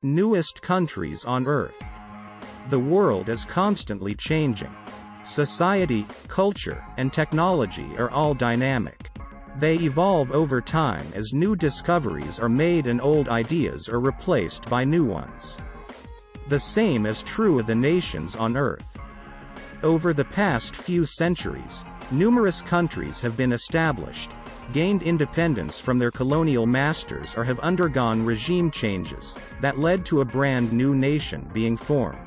Newest countries on Earth. The world is constantly changing. Society, culture, and technology are all dynamic. They evolve over time as new discoveries are made and old ideas are replaced by new ones. The same is true of the nations on Earth. Over the past few centuries, numerous countries have been established, gained independence from their colonial masters, or have undergone regime changes that led to a brand new nation being formed.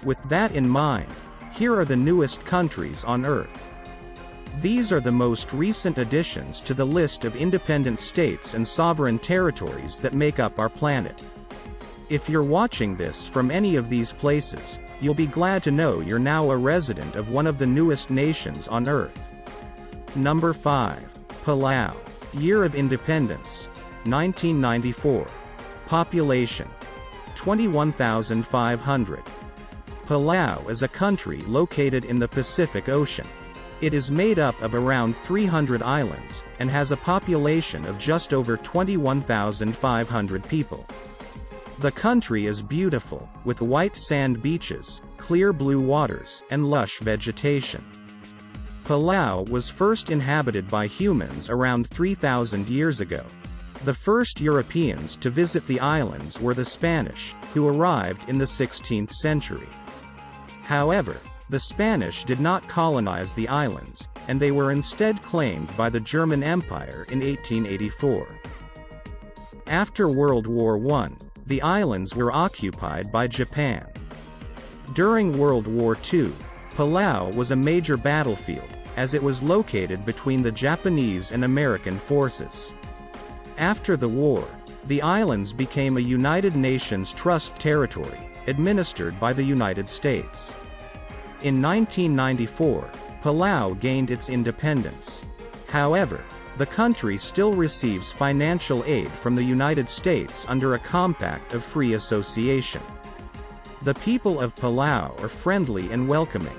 With that in mind, here are the newest countries on Earth. These are the most recent additions to the list of independent states and sovereign territories that make up our planet. If you're watching this from any of these places, you'll be glad to know you're now a resident of one of the newest nations on Earth. Number 5. Palau. Year of Independence: 1994. Population: 21,500. Palau is a country located in the Pacific Ocean. It is made up of around 300 islands, and has a population of just over 21,500 people. The country is beautiful, with white sand beaches, clear blue waters, and lush vegetation. Palau was first inhabited by humans around 3,000 years ago. The first Europeans to visit the islands were the Spanish, who arrived in the 16th century. However, the Spanish did not colonize the islands, and they were instead claimed by the German Empire in 1884. After World War I, the islands were occupied by Japan. During World War II, Palau was a major battlefield, as it was located between the Japanese and American forces. After the war, the islands became a United Nations Trust territory, administered by the United States. In 1994, Palau gained its independence. However, the country still receives financial aid from the United States under a compact of free association. The people of Palau are friendly and welcoming.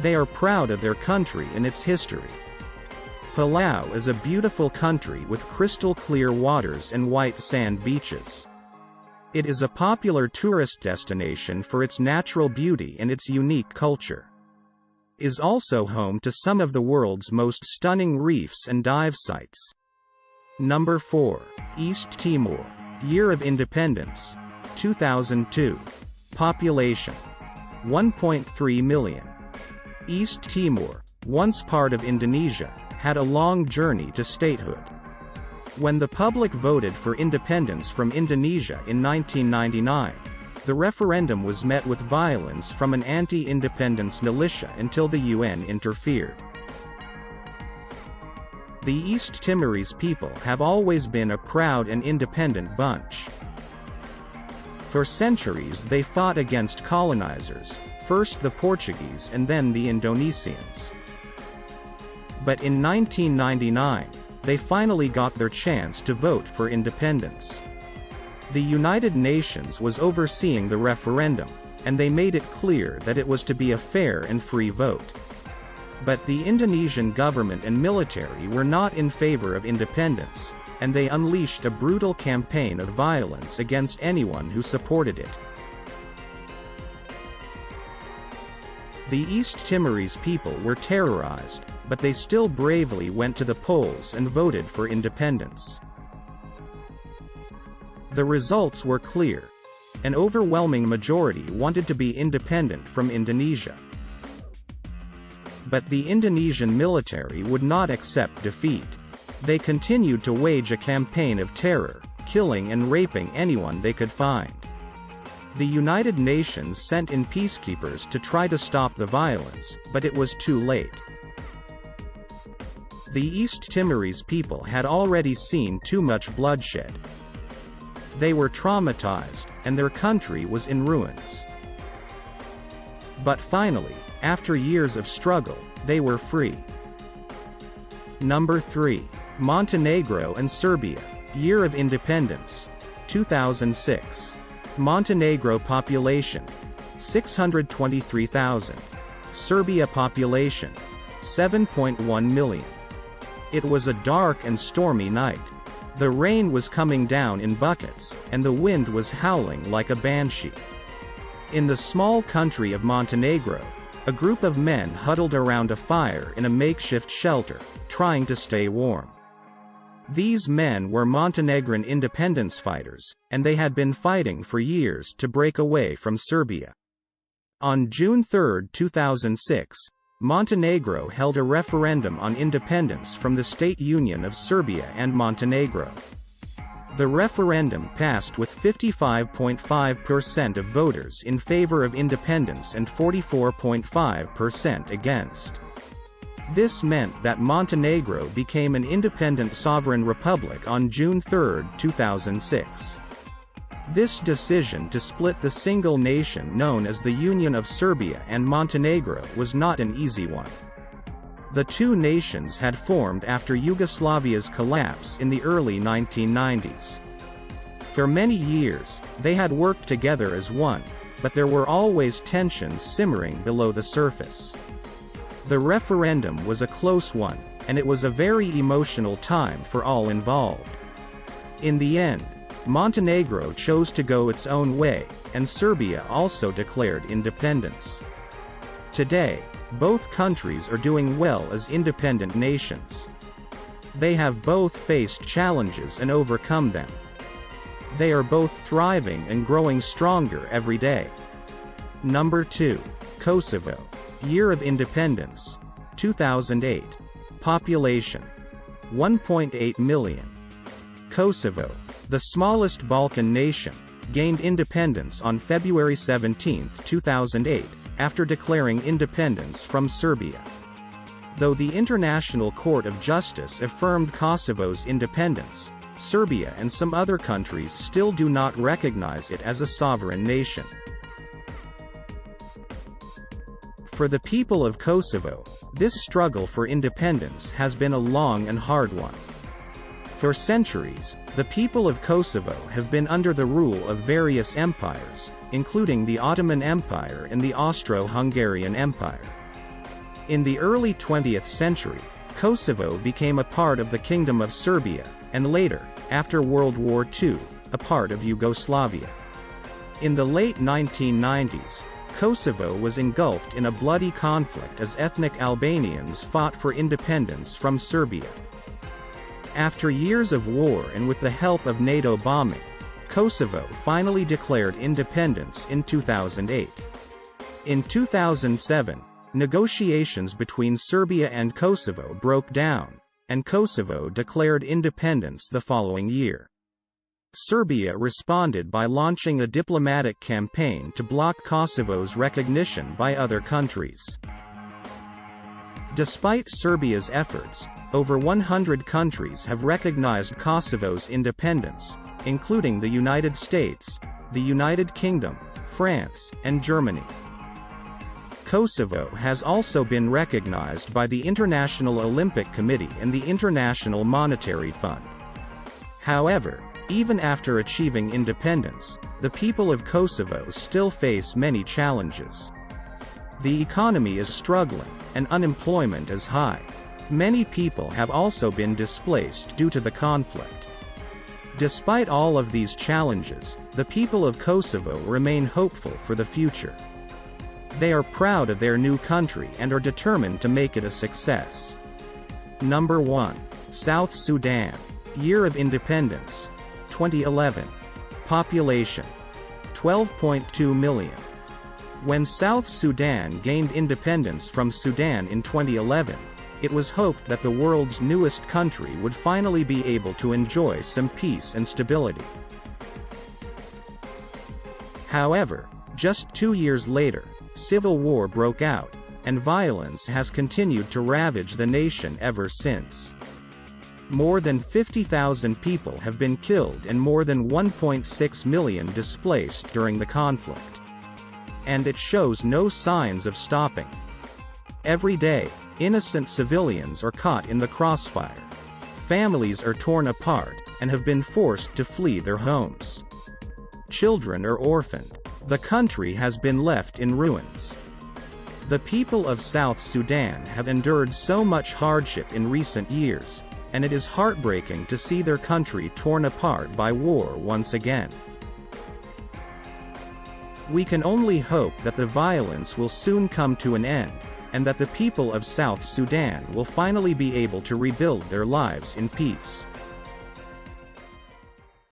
They are proud of their country and its history. Palau is a beautiful country with crystal-clear waters and white sand beaches. It is a popular tourist destination for its natural beauty and its unique culture. It is also home to some of the world's most stunning reefs and dive sites. Number 4. East Timor. Year of Independence: 2002. Population: 1.3 million. East Timor, once part of Indonesia, had a long journey to statehood. When the public voted for independence from Indonesia in 1999, the referendum was met with violence from an anti-independence militia until the UN interfered. The East Timorese people have always been a proud and independent bunch. For centuries they fought against colonizers, first the Portuguese and then the Indonesians. But in 1999, they finally got their chance to vote for independence. The United Nations was overseeing the referendum, and they made it clear that it was to be a fair and free vote. But the Indonesian government and military were not in favor of independence, and they unleashed a brutal campaign of violence against anyone who supported it. The East Timorese people were terrorized, but they still bravely went to the polls and voted for independence. The results were clear. An overwhelming majority wanted to be independent from Indonesia. But the Indonesian military would not accept defeat. They continued to wage a campaign of terror, killing and raping anyone they could find. The United Nations sent in peacekeepers to try to stop the violence, but it was too late. The East Timorese people had already seen too much bloodshed. They were traumatized, and their country was in ruins. But finally, after years of struggle, they were free. Number 3. Montenegro and Serbia. Year of Independence: 2006. Montenegro population: 623,000. Serbia population: 7.1 million. It was a dark and stormy night. The rain was coming down in buckets, and the wind was howling like a banshee. In the small country of Montenegro, a group of men huddled around a fire in a makeshift shelter, trying to stay warm. These men were Montenegrin independence fighters, and they had been fighting for years to break away from Serbia. On June 3, 2006, Montenegro held a referendum on independence from the State Union of Serbia and Montenegro. The referendum passed with 55.5% of voters in favor of independence and 44.5% against. This meant that Montenegro became an independent sovereign republic on June 3, 2006. This decision to split the single nation known as the Union of Serbia and Montenegro was not an easy one. The two nations had formed after Yugoslavia's collapse in the early 1990s. For many years, they had worked together as one, but there were always tensions simmering below the surface. The referendum was a close one, and it was a very emotional time for all involved. In the end, Montenegro chose to go its own way, and Serbia also declared independence. Today, both countries are doing well as independent nations. They have both faced challenges and overcome them. They are both thriving and growing stronger every day. Number 2. Kosovo. Year of Independence. 2008. Population. 1.8 million. Kosovo, the smallest Balkan nation, gained independence on February 17, 2008, after declaring independence from Serbia. Though the International Court of Justice affirmed Kosovo's independence, Serbia and some other countries still do not recognize it as a sovereign nation. For the people of Kosovo, this struggle for independence has been a long and hard one. For centuries, the people of Kosovo have been under the rule of various empires, including the Ottoman Empire and the Austro-Hungarian Empire. In the early 20th century, Kosovo became a part of the Kingdom of Serbia, and later, after World War II, a part of Yugoslavia. In the late 1990s, Kosovo was engulfed in a bloody conflict as ethnic Albanians fought for independence from Serbia. After years of war and with the help of NATO bombing, Kosovo finally declared independence in 2008. In 2007, negotiations between Serbia and Kosovo broke down, and Kosovo declared independence the following year. Serbia responded by launching a diplomatic campaign to block Kosovo's recognition by other countries. Despite Serbia's efforts, over 100 countries have recognized Kosovo's independence, including the United States, the United Kingdom, France, and Germany. Kosovo has also been recognized by the International Olympic Committee and the International Monetary Fund. However, even after achieving independence, the people of Kosovo still face many challenges. The economy is struggling, and unemployment is high. Many people have also been displaced due to the conflict. Despite all of these challenges, the people of Kosovo remain hopeful for the future. They are proud of their new country and are determined to make it a success. Number 1. South Sudan. Year of Independence. 2011. Population. 12.2 million. When South Sudan gained independence from Sudan in 2011, it was hoped that the world's newest country would finally be able to enjoy some peace and stability. However, just 2 years later, civil war broke out, and violence has continued to ravage the nation ever since. More than 50,000 people have been killed and more than 1.6 million displaced during the conflict. And it shows no signs of stopping. Every day, innocent civilians are caught in the crossfire. Families are torn apart, and have been forced to flee their homes. Children are orphaned. The country has been left in ruins. The people of South Sudan have endured so much hardship in recent years, and it is heartbreaking to see their country torn apart by war once again. We can only hope that the violence will soon come to an end, and that the people of South Sudan will finally be able to rebuild their lives in peace.